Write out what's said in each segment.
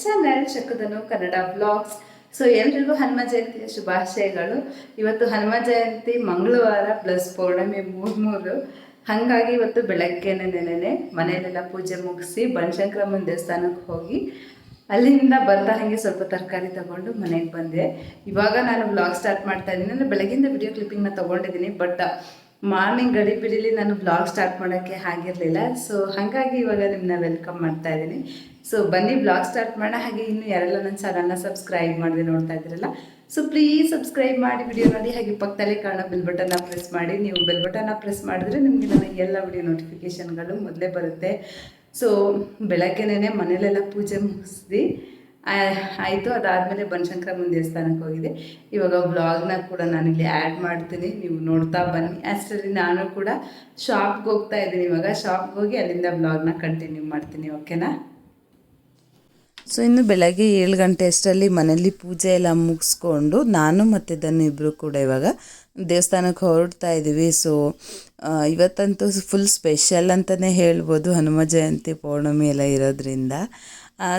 Channel ಚಕ್ಕದನು Kannada blogs. So ಎಲ್ರಿಗೂ ಹನುಮ ಜಯಂತಿಯ ಶುಭಾಶಯಗಳು. ಇವತ್ತು ಹನುಮ ಜಯಂತಿ ಮಂಗಳವಾರ ಪ್ಲಸ್ ಪೌರ್ಣಮಿ ಮೂರು. ಹಾಗಾಗಿ ಇವತ್ತು ಬೆಳಗ್ಗೆನೆ ಮನೆಯಲ್ಲೆಲ್ಲ ಪೂಜೆ ಮುಗಿಸಿ ಬನಶಂಕರಮ್ಮನ ದೇವಸ್ಥಾನಕ್ಕೆ ಹೋಗಿ ಅಲ್ಲಿಂದ ಬರ್ತಾ ಹಾಗೆ ಸ್ವಲ್ಪ ತರಕಾರಿ ತಗೊಂಡು ಮನೆಗೆ ಬಂದೆ. ಇವಾಗ ನಾನು ಬ್ಲಾಗ್ ಸ್ಟಾರ್ಟ್ ಮಾಡ್ತಾ ಇದ್ದೀನಿ. ನಾನು ಬೆಳಗಿಂದ ವಿಡಿಯೋ ಕ್ಲಿಪ್ಪಿಂಗ್ನ ತೊಗೊಂಡಿದ್ದೀನಿ, ಬಟ್ ಮಾರ್ನಿಂಗ್ ಗಡಿಬಿಡಿಲಿ ನಾನು ಬ್ಲಾಗ್ ಸ್ಟಾರ್ಟ್ ಮಾಡೋಕ್ಕೆ ಆಗಿರಲಿಲ್ಲ. ಸೊ ಹಾಗಾಗಿ ಇವಾಗ ನಿಮ್ಮನ್ನ ವೆಲ್ಕಮ್ ಮಾಡ್ತಾ ಇದ್ದೀನಿ. ಸೊ ಬನ್ನಿ ಬ್ಲಾಗ್ ಸ್ಟಾರ್ಟ್ ಮಾಡೋಣ. ಹಾಗೆ ಇನ್ನು ಯಾರೆಲ್ಲ ನನ್ನ ಚಾನಲ್ನ ಸಬ್ಸ್ಕ್ರೈಬ್ ಮಾಡಿದೆ ನೋಡ್ತಾ ಇದ್ದೀರಲ್ಲ, ಸೊ ಪ್ಲೀಸ್ ಸಬ್ಸ್ಕ್ರೈಬ್ ಮಾಡಿ ವಿಡಿಯೋ ನೋಡಿ. ಹಾಗೆ ಪಕ್ಕದಲ್ಲೇ ಕಾಣೋ ಬೆಲ್ ಬಟನ್ನ ಪ್ರೆಸ್ ಮಾಡಿ. ನೀವು ಬೆಲ್ ಬಟನ್ನ ಪ್ರೆಸ್ ಮಾಡಿದ್ರೆ ನಿಮಗೆ ನನ್ನ ಎಲ್ಲ ವಿಡಿಯೋ ನೋಟಿಫಿಕೇಷನ್ಗಳು ಮೊದಲೇ ಬರುತ್ತೆ. ಸೊ ಬೆಳಗ್ಗೆನೇ ಮನೇಲೆಲ್ಲ ಪೂಜೆ ಮುಗಿಸ್ದು ಆಯಿತು. ಅದಾದಮೇಲೆ ಬನಶಂಕರಮ್ಮನ ದೇವಸ್ಥಾನಕ್ಕೆ ಹೋಗಿದೆ. ಇವಾಗ ವ್ಲಾಗ್ನ ಕೂಡ ನಾನಿಲ್ಲಿ ಆ್ಯಡ್ ಮಾಡ್ತೀನಿ, ನೀವು ನೋಡ್ತಾ ಬನ್ನಿ. ಅಷ್ಟರಲ್ಲಿ ನಾನು ಕೂಡ ಶಾಪ್ಗೆ ಹೋಗ್ತಾ ಇದ್ದೀನಿ. ಇವಾಗ ಶಾಪ್ಗೆ ಹೋಗಿ ಅಲ್ಲಿಂದ ವ್ಲಾಗ್ನ ಕಂಟಿನ್ಯೂ ಮಾಡ್ತೀನಿ, ಓಕೆನಾ? ಸೊ ಇನ್ನು ಬೆಳಗ್ಗೆ 7 ಗಂಟೆ ಅಷ್ಟರಲ್ಲಿ ಮನೇಲಿ ಪೂಜೆ ಎಲ್ಲ ಮುಗಿಸ್ಕೊಂಡು ನಾನು ಮತ್ತು ಧನು ಇಬ್ಬರು ಕೂಡ ಇವಾಗ ದೇವಸ್ಥಾನಕ್ಕೆ ಹೊರಡ್ತಾ ಇದ್ದೀವಿ. ಸೊ ಇವತ್ತಂತೂ ಫುಲ್ ಸ್ಪೆಷಲ್ ಅಂತಲೇ ಹೇಳ್ಬೋದು, ಹನುಮ ಜಯಂತಿ ಪೌರ್ಣಮಿ ಎಲ್ಲ ಇರೋದ್ರಿಂದ.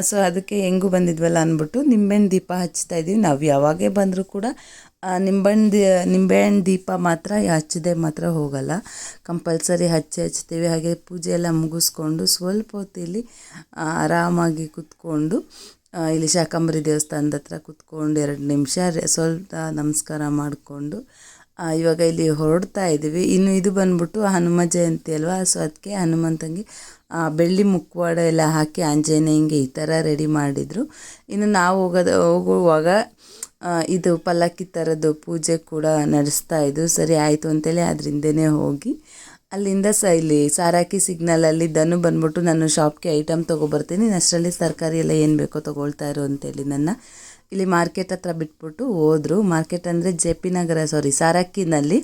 ಸೊ ಅದಕ್ಕೆ ಹೆಂಗೂ ಬಂದಿದ್ವಲ್ಲ ಅಂದ್ಬಿಟ್ಟು ನಿಂಬೆಹಣ್ಣು ದೀಪ ಹಚ್ತಾ ಇದ್ದೀವಿ. ನಾವು ಯಾವಾಗೇ ಬಂದರೂ ಕೂಡ ನಿಂಬೆಹಣ್ಣು ದೀಪ ಮಾತ್ರ ಹಚ್ಚದೆ ಮಾತ್ರ ಹೋಗಲ್ಲ, ಕಂಪಲ್ಸರಿ ಹಚ್ತೀವಿ. ಹಾಗೆ ಪೂಜೆ ಎಲ್ಲ ಮುಗಿಸ್ಕೊಂಡು ಸ್ವಲ್ಪ ಹೊತ್ತಿಲ್ಲಿ ಆರಾಮಾಗಿ ಕೂತ್ಕೊಂಡು ಇಲ್ಲಿ ಶಾಕಂಬರಿ ದೇವಸ್ಥಾನದ ಹತ್ರ ಕೂತ್ಕೊಂಡು 2 ನಿಮಿಷ ಸ್ವಲ್ಪ ನಮಸ್ಕಾರ ಮಾಡಿಕೊಂಡು ಇವಾಗ ಇಲ್ಲಿ ಹೊರಡ್ತಾ ಇದ್ದೀವಿ. ಇನ್ನು ಇದು ಬಂದ್ಬಿಟ್ಟು ಹನುಮ ಜಯಂತಿ ಅಲ್ವಾ, ಸೊ ಅದಕ್ಕೆ ಹನುಮಂತಂಗೆ ಬೆಳ್ಳಿ ಮುಖವಾಡ ಎಲ್ಲ ಹಾಕಿ ಆಂಜನೇಯಂಗೆ ಈ ಥರ ರೆಡಿ ಮಾಡಿದರು. ಇನ್ನು ನಾವು ಹೋಗುವಾಗ ಇದು ಪಲ್ಲಕ್ಕಿ ಥರದ್ದು ಪೂಜೆ ಕೂಡ ನಡೆಸ್ತಾ ಇದ್ದು. ಸರಿ ಆಯಿತು ಅಂತೇಳಿ ಅದರಿಂದನೇ ಹೋಗಿ ಅಲ್ಲಿಂದ ಇಲ್ಲಿ ಸಾರಾಕಿ ಸಿಗ್ನಲಲ್ಲಿ ಧನು ಬಂದ್ಬಿಟ್ಟು ನಾನು ಶಾಪ್ಗೆ ಐಟಮ್ ತೊಗೊಬರ್ತೀನಿ, ಅಷ್ಟರಲ್ಲಿ ತರಕಾರಿ ಎಲ್ಲ ಏನು ಬೇಕೋ ತೊಗೊಳ್ತಾ ಇರು ಅಂತೇಳಿ ನನ್ನ ಇಲ್ಲಿ ಮಾರ್ಕೆಟ್ ಹತ್ರ ಬಿಟ್ಬಿಟ್ಟು ಹೋದರು. ಮಾರ್ಕೆಟ್ ಅಂದರೆ JP ನಗರ ಸಾರಾಕಿನಲ್ಲಿ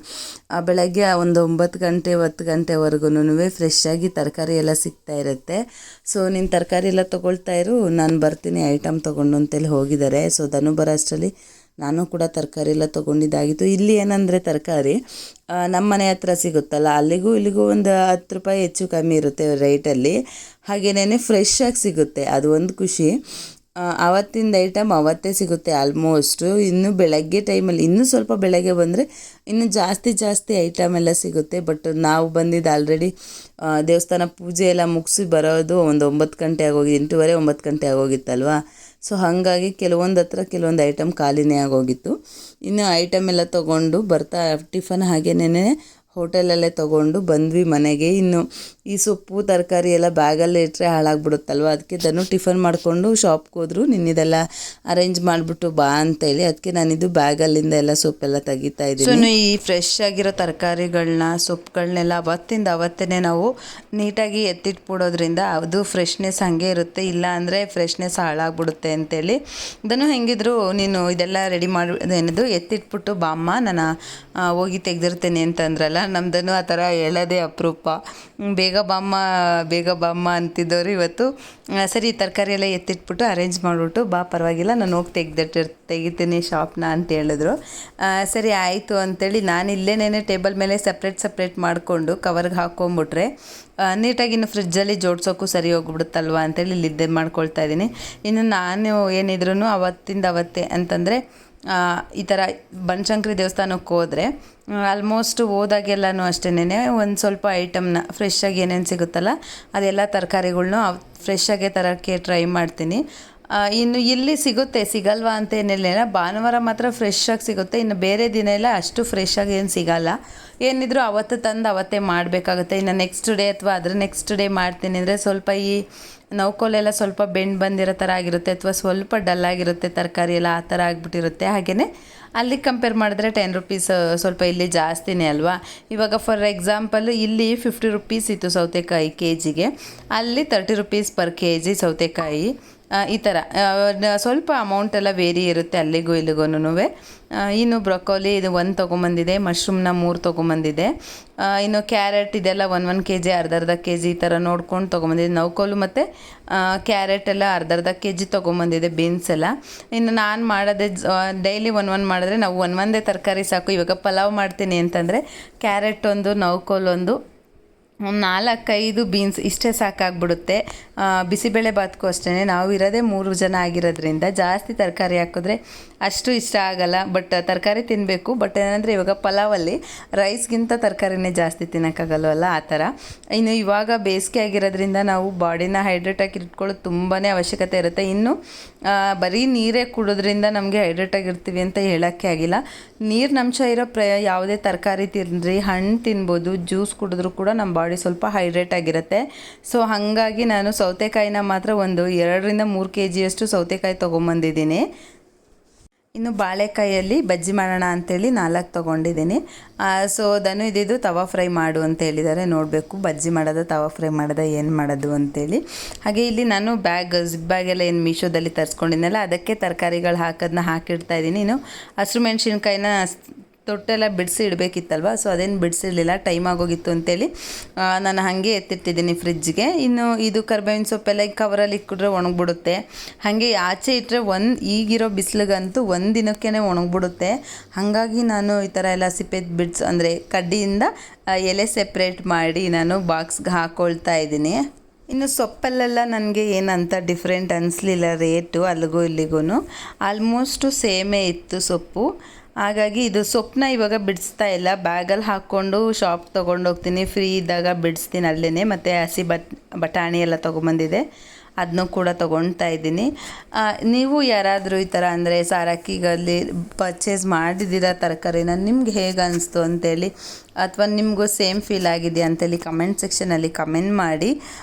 ಬೆಳಗ್ಗೆ ಒಂದು 9 ಗಂಟೆ 10 ಗಂಟೆವರೆಗೂ ಫ್ರೆಶ್ ಆಗಿ ತರಕಾರಿ ಎಲ್ಲ ಸಿಗ್ತಾ ಇರುತ್ತೆ. ಸೊ ನೀನು ತರಕಾರಿ ಎಲ್ಲ ತೊಗೊಳ್ತಾ ಇರು, ನಾನು ಬರ್ತೀನಿ ಐಟಮ್ ತೊಗೊಂಡು ಅಂತೇಳಿ ಹೋಗಿದ್ದಾರೆ. ಸೊ ಧನು ಬರೋ ಅಷ್ಟರಲ್ಲಿ ನಾನು ಕೂಡ ತರಕಾರಿ ಎಲ್ಲ ತೊಗೊಂಡಿದ್ದಾಗಿತ್ತು. ಇಲ್ಲಿ ಏನಂದರೆ ತರಕಾರಿ ನಮ್ಮ ಮನೆ ಹತ್ರ ಸಿಗುತ್ತಲ್ಲ, ಅಲ್ಲಿಗೂ ಇಲ್ಲಿಗೂ ಒಂದು 10 ರೂಪಾಯಿ ಹೆಚ್ಚು ಕಮ್ಮಿ ಇರುತ್ತೆ ರೇಟಲ್ಲಿ. ಹಾಗೇನೇ ಫ್ರೆಶ್ ಆಗಿ ಸಿಗುತ್ತೆ, ಅದು ಒಂದು ಖುಷಿ. ಆವತ್ತಿಂದ ಐಟಮ್ ಅವತ್ತೇ ಸಿಗುತ್ತೆ ಆಲ್ಮೋಸ್ಟು. ಇನ್ನು ಬೆಳಗ್ಗೆ ಟೈಮಲ್ಲಿ ಇನ್ನೂ ಸ್ವಲ್ಪ ಬೆಳಗ್ಗೆ ಬಂದರೆ ಇನ್ನೂ ಜಾಸ್ತಿ ಐಟಮ್ ಎಲ್ಲ ಸಿಗುತ್ತೆ. ಬಟ್ ನಾವು ಬಂದಿದ್ದು ಆಲ್ರೆಡಿ ದೇವಸ್ಥಾನ ಪೂಜೆ ಎಲ್ಲ ಮುಗಿಸಿ ಬರೋದು ಒಂದು 9 ಗಂಟೆ ಆಗೋಗಿ 8:30 9 ಗಂಟೆ ಆಗೋಗಿತ್ತಲ್ವ. ಸೊ ಹಾಗಾಗಿ ಕೆಲವೊಂದು ಐಟಮ್ ಖಾಲಿನೇ ಆಗೋಗಿತ್ತು. ಇನ್ನು ಐಟಮ್ ಎಲ್ಲ ತೊಗೊಂಡು ಬರ್ತಾ ಟಿಫನ್ ಹಾಗೇನೇ ಹೋಟೆಲಲ್ಲೇ ತೊಗೊಂಡು ಬಂದ್ವಿ ಮನೆಗೆ. ಇನ್ನು ಈ ಸೊಪ್ಪು ತರಕಾರಿ ಎಲ್ಲ ಬ್ಯಾಗಲ್ಲೇ ಇಟ್ಟರೆ ಹಾಳಾಗ್ಬಿಡುತ್ತಲ್ವ, ಅದಕ್ಕೆ ಧನು ಟಿಫನ್ ಮಾಡಿಕೊಂಡು ಶಾಪ್ಗೆ ಹೋದ್ರು. ನಿನ್ನಿದೆಲ್ಲ ಅರೇಂಜ್ ಮಾಡಿಬಿಟ್ಟು ಬಾ ಅಂತೇಳಿ, ಅದಕ್ಕೆ ನಾನಿದು ಬ್ಯಾಗಲ್ಲಿಂದ ಎಲ್ಲ ಸೊಪ್ಪೆಲ್ಲ ತೆಗಿತಾ ಇದ್ದೀನಿ. ಈ ಫ್ರೆಶ್ ಆಗಿರೋ ತರಕಾರಿಗಳನ್ನ ಸೊಪ್ಪುಗಳನ್ನೆಲ್ಲ ಅವತ್ತೇ ನಾವು ನೀಟಾಗಿ ಎತ್ತಿಟ್ಬಿಡೋದ್ರಿಂದ ಅದು ಫ್ರೆಶ್ನೆಸ್ ಹಾಗೆ ಇರುತ್ತೆ. ಇಲ್ಲ ಅಂದರೆ ಫ್ರೆಶ್ನೆಸ್ ಹಾಳಾಗ್ಬಿಡುತ್ತೆ ಅಂತೇಳಿ ಧನು ಹೆಂಗಿದ್ರು ನೀನು ಇದೆಲ್ಲ ರೆಡಿ ಮಾಡಿ ಏನದು ಎತ್ತಿಟ್ಬಿಟ್ಟು ಬಾಮ್ಮ ನಾನು ಹೋಗಿ ತೆಗೆದಿರ್ತೇನೆ ಅಂತಂದ್ರಲ್ಲ, ನಮ್ದನ್ನು ಆ ಥರ ಹೇಳೋದೇ ಅಪರೂಪ. ಬೇಗ ಬಾಮ್ಮ ಅಂತಿದ್ದವರು ಇವತ್ತು ಸರಿ ತರಕಾರಿ ಎಲ್ಲ ಎತ್ತಿಟ್ಬಿಟ್ಟು ಅರೇಂಜ್ ಮಾಡಿಬಿಟ್ಟು ಬಾ ಪರವಾಗಿಲ್ಲ ನಾನು ಹೋಗಿ ತೆಗಿತೀನಿ ಶಾಪ್ನ ಅಂತ ಹೇಳಿದ್ರು. ಸರಿ ಆಯಿತು ಅಂತೇಳಿ ನಾನು ಇಲ್ಲೇನೇ ಟೇಬಲ್ ಮೇಲೆ ಸಪ್ರೇಟ್ ಮಾಡಿಕೊಂಡು ಕವರ್ಗೆ ಹಾಕ್ಕೊಂಬಿಟ್ರೆ ನೀಟಾಗಿ ಇನ್ನು ಫ್ರಿಜ್ಜಲ್ಲಿ ಜೋಡ್ಸೋಕ್ಕೂ ಸರಿ ಹೋಗ್ಬಿಡುತ್ತಲ್ವ ಅಂತೇಳಿ ಇಲ್ಲಿದ್ದೇ ಮಾಡ್ಕೊಳ್ತಾ ಇದ್ದೀನಿ. ಇನ್ನು ನಾನು ಏನಿದ್ರು ಅವತ್ತೇ ಅಂತಂದರೆ ಈ ಥರ ಬನಶಂಕರಿ ದೇವಸ್ಥಾನಕ್ಕೆ ಹೋದರೆ ಆಲ್ಮೋಸ್ಟ್ ಹೋದಾಗೆಲ್ಲನೂ ಅಷ್ಟೇನೆ ಒಂದು ಸ್ವಲ್ಪ ಐಟಮ್ನ ಫ್ರೆಶ್ಶಾಗಿ ಏನೇನು ಸಿಗುತ್ತಲ್ಲ ಅದೆಲ್ಲ ತರಕಾರಿಗಳ್ನು ಫ್ರೆಶ್ಶಾಗೆ ತರೋಕ್ಕೆ ಟ್ರೈ ಮಾಡ್ತೀನಿ. ಇನ್ನು ಇಲ್ಲಿ ಸಿಗಲ್ವಾ ಅಂತ ಏನಿಲ್ಲ, ಭಾನುವಾರ ಮಾತ್ರ ಫ್ರೆಶ್ಶಾಗಿ ಸಿಗುತ್ತೆ. ಇನ್ನು ಬೇರೆ ದಿನ ಎಲ್ಲ ಅಷ್ಟು ಫ್ರೆಶ್ಶಾಗಿ ಏನು ಸಿಗಲ್ಲ. ಏನಿದ್ರು ಅವತ್ತು ತಂದು ಅವತ್ತೇ ಮಾಡಬೇಕಾಗುತ್ತೆ. ಇನ್ನು ನೆಕ್ಸ್ಟ್ ಡೇ ಅಥವಾ ಅದರ ನೆಕ್ಸ್ಟ್ ಡೇ ಮಾಡ್ತೀನಿ ಅಂದರೆ ಸ್ವಲ್ಪ ಈ ನೌಕೋಲೆಲ್ಲ ಸ್ವಲ್ಪ ಬೆಂಡ್ ಬಂದಿರೋ ಥರ ಆಗಿರುತ್ತೆ, ಅಥವಾ ಸ್ವಲ್ಪ ಡಲ್ಲಾಗಿರುತ್ತೆ ತರಕಾರಿ ಎಲ್ಲ, ಆ ಥರ ಆಗಿಬಿಟ್ಟಿರುತ್ತೆ. ಹಾಗೆಯೇ ಅಲ್ಲಿ ಕಂಪೇರ್ ಮಾಡಿದ್ರೆ 10 ರೂಪೀಸ್ ಸ್ವಲ್ಪ ಇಲ್ಲಿ ಜಾಸ್ತಿನೇ ಅಲ್ವಾ. ಇವಾಗ ಫಾರ್ ಎಕ್ಸಾಂಪಲ್ ಇಲ್ಲಿ 50 ರೂಪೀಸ್ ಇತ್ತು ಸೌತೆಕಾಯಿ ಕೆಜಿಗೆ, ಅಲ್ಲಿ 30 ರೂಪೀಸ್ ಪರ್ ಕೆಜಿ ಸೌತೆಕಾಯಿ. ಈ ಥರ ಸ್ವಲ್ಪ ಅಮೌಂಟೆಲ್ಲ ವೇರಿ ಇರುತ್ತೆ ಅಲ್ಲಿಗೂ ಇಲ್ಲಿಗೂ. ಇನ್ನು ಬ್ರೊಕೋಲಿ ಇದು 1 ತೊಗೊಂಬಂದಿದೆ, ಮಶ್ರೂಮ್ನ 3 ತೊಗೊಂಬಂದಿದೆ. ಇನ್ನು ಕ್ಯಾರೆಟ್ ಇದೆಲ್ಲ 1 kg ಅರ್ಧ kg ಈ ಥರ ನೋಡ್ಕೊಂಡು ತೊಗೊಂಬಂದಿದೆ. ನೌಕೋಲು ಮತ್ತು ಕ್ಯಾರೆಟ್ ಎಲ್ಲ ಅರ್ಧ kg ತೊಗೊಂಬಂದಿದೆ, ಬೀನ್ಸ್ ಎಲ್ಲ. ಇನ್ನು ನಾನು ಮಾಡೋದೇ ಡೈಲಿ ಒಂದು ಮಾಡಿದ್ರೆ ನಾವು ಒಂದೇ ತರಕಾರಿ ಸಾಕು. ಇವಾಗ ಪಲಾವ್ ಮಾಡ್ತೀನಿ ಅಂತಂದರೆ ಕ್ಯಾರೆಟ್ ಒಂದು, ನೌಕೋಲ್ ಒಂದು, ಒಂದು 4-5 ಬೀನ್ಸ್ ಇಷ್ಟೇ ಸಾಕಾಗ್ಬಿಡುತ್ತೆ. ಬಿಸಿಬೇಳೆ ಬಾತ್ಗೂ ಅಷ್ಟೇ, ನಾವು ಇರೋದೇ 3 ಜನ ಆಗಿರೋದ್ರಿಂದ ಜಾಸ್ತಿ ತರಕಾರಿ ಹಾಕಿದ್ರೆ ಅಷ್ಟು ಇಷ್ಟ ಆಗಲ್ಲ. ಬಟ್ ತರಕಾರಿ ತಿನ್ನಬೇಕು. ಬಟ್ ಏನಂದರೆ ಇವಾಗ ಪಲಾವಲ್ಲಿ ರೈಸ್ಗಿಂತ ತರಕಾರಿನೇ ಜಾಸ್ತಿ ತಿನ್ನೋಕ್ಕಾಗಲ್ವಲ್ಲ, ಆ ಥರ. ಇನ್ನು ಇವಾಗ ಬೇಸಿಗೆ ಆಗಿರೋದ್ರಿಂದ ನಾವು ಬಾಡಿನ ಹೈಡ್ರೇಟಾಗಿ ಇಟ್ಕೊಳ್ಳೋದು ತುಂಬಾ ಅವಶ್ಯಕತೆ ಇರುತ್ತೆ. ಇನ್ನು ಬರೀ ನೀರೇ ಕುಡಿದ್ರಿಂದ ನಮಗೆ ಹೈಡ್ರೇಟಾಗಿರ್ತೀವಿ ಅಂತ ಹೇಳೋಕ್ಕೆ ಆಗಿಲ್ಲ. ನೀರಿನಂಶ ಇರೋ ಯಾವುದೇ ತರಕಾರಿ ತಿನ್ನಿರಿ, ಹಣ್ಣು ತಿನ್ಬೋದು, ಜ್ಯೂಸ್ ಕುಡಿದ್ರೂ ಕೂಡ ನಮ್ಮ ಬಾಡಿ ಸ್ವಲ್ಪ ಹೈಡ್ರೇಟ್ ಆಗಿರುತ್ತೆ. ಸೊ ಹಾಗಾಗಿ ನಾನು ಸೌತೆಕಾಯಿನ ಮಾತ್ರ ಒಂದು 2-3 kg ಸೌತೆಕಾಯಿ ತೊಗೊಂಬಂದಿದ್ದೀನಿ. ಇನ್ನು ಬಾಳೆಕಾಯಲ್ಲಿ ಬಜ್ಜಿ ಮಾಡೋಣ ಅಂಥೇಳಿ 4 ತೊಗೊಂಡಿದ್ದೀನಿ. ಸೊ ಇದಿದ್ದು ತವಾ ಫ್ರೈ ಮಾಡು ಅಂತ ಹೇಳಿದ್ದಾರೆ. ನೋಡಬೇಕು ಬಜ್ಜಿ ಮಾಡೋದು ತವಾ ಫ್ರೈ ಮಾಡೋದು ಏನು ಮಾಡೋದು ಅಂತೇಳಿ. ಹಾಗೆ ಇಲ್ಲಿ ನಾನು ಜಿಪ್ ಬ್ಯಾಗೆಲ್ಲ ಏನು ಮೀಶೋದಲ್ಲಿ ತರಿಸ್ಕೊಂಡಿದ್ನಲ್ಲ, ಅದಕ್ಕೆ ತರಕಾರಿಗಳು ಹಾಕೋದನ್ನ ಹಾಕಿಡ್ತಾಯಿದ್ದೀನಿ. ಇನ್ನು ಹಸಿರು ಮೆಣಸಿನ್ಕಾಯಿನ ತೊಟ್ಟೆಲ್ಲ ಬಿಡಿಸಿ ಇಡಬೇಕಿತ್ತಲ್ವ, ಸೊ ಅದೇನು ಬಿಡಿಸಿರಲಿಲ್ಲ, ಟೈಮ್ ಆಗೋಗಿತ್ತು ಅಂತೇಳಿ ನಾನು ಹಾಗೆ ಎತ್ತಿಟ್ಟಿದ್ದೀನಿ ಫ್ರಿಜ್ಗೆ. ಇನ್ನು ಇದು ಕರ್ಬೇವಿನ ಸೊಪ್ಪೆಲ್ಲ ಈ ಕವರಲ್ಲಿ ಇಟ್ಬಿಟ್ರೆ ಒಣಗಿಬಿಡುತ್ತೆ. ಹಾಗೆ ಆಚೆ ಇಟ್ಟರೆ ಈಗಿರೋ ಬಿಸಿಲಿಗಂತೂ ಒಂದು ದಿನಕ್ಕೇ ಒಣಗಿಬಿಡುತ್ತೆ. ಹಾಗಾಗಿ ನಾನು ಈ ಥರ ಎಲ್ಲ ಸಿಪ್ಪೆ ಬಿಡಿಸಿ ಅಂದರೆ ಕಡ್ಡಿಯಿಂದ ಎಲೆ ಸೆಪ್ರೇಟ್ ಮಾಡಿ ನಾನು ಬಾಕ್ಸ್ಗೆ ಹಾಕ್ಕೊಳ್ತಾ ಇದ್ದೀನಿ. ಇನ್ನು ಸೊಪ್ಪಲ್ಲೆಲ್ಲ ನನಗೆ ಏನಂತ ಡಿಫ್ರೆಂಟ್ ಅನಿಸ್ಲಿಲ್ಲ ರೇಟು, ಅಲ್ಲಿಗೂ ಇಲ್ಲಿಗೂ ಆಲ್ಮೋಸ್ಟು ಸೇಮೇ ಇತ್ತು ಸೊಪ್ಪು. ಹಾಗಾಗಿ ಇದು ಸೊಪ್ಪನ್ನ ಇವಾಗ ಬಿಡಿಸ್ತಾ ಇಲ್ಲ, ಬ್ಯಾಗಲ್ಲಿ ಹಾಕ್ಕೊಂಡು ಶಾಪ್ ತೊಗೊಂಡೋಗ್ತೀನಿ, ಫ್ರೀ ಇದ್ದಾಗ ಬಿಡಿಸ್ತೀನಿ ಅಲ್ಲೇ. ಮತ್ತು ಹಸಿ ಬಟಾಣಿ ಎಲ್ಲ ತೊಗೊಂಬಂದಿದೆ, ಅದನ್ನೂ ಕೂಡ ತೊಗೊಳ್ತಾ ಇದ್ದೀನಿ. ನೀವು ಯಾರಾದರೂ ಈ ಥರ ಅಂದರೆ ಸಾರಕ್ಕಿಗಲ್ಲಿ ಪರ್ಚೇಸ್ ಮಾಡಿದ್ದೀರಾ ತರಕಾರಿನ, ನಿಮ್ಗೆ ಹೇಗೆ ಅನಿಸ್ತು ಅಂತೇಳಿ, ಅಥವಾ ನಿಮಗೂ ಸೇಮ್ ಫೀಲ್ ಆಗಿದೆಯಾ ಅಂತೇಳಿ ಕಮೆಂಟ್ ಸೆಕ್ಷನಲ್ಲಿ ಕಮೆಂಟ್ ಮಾಡಿ.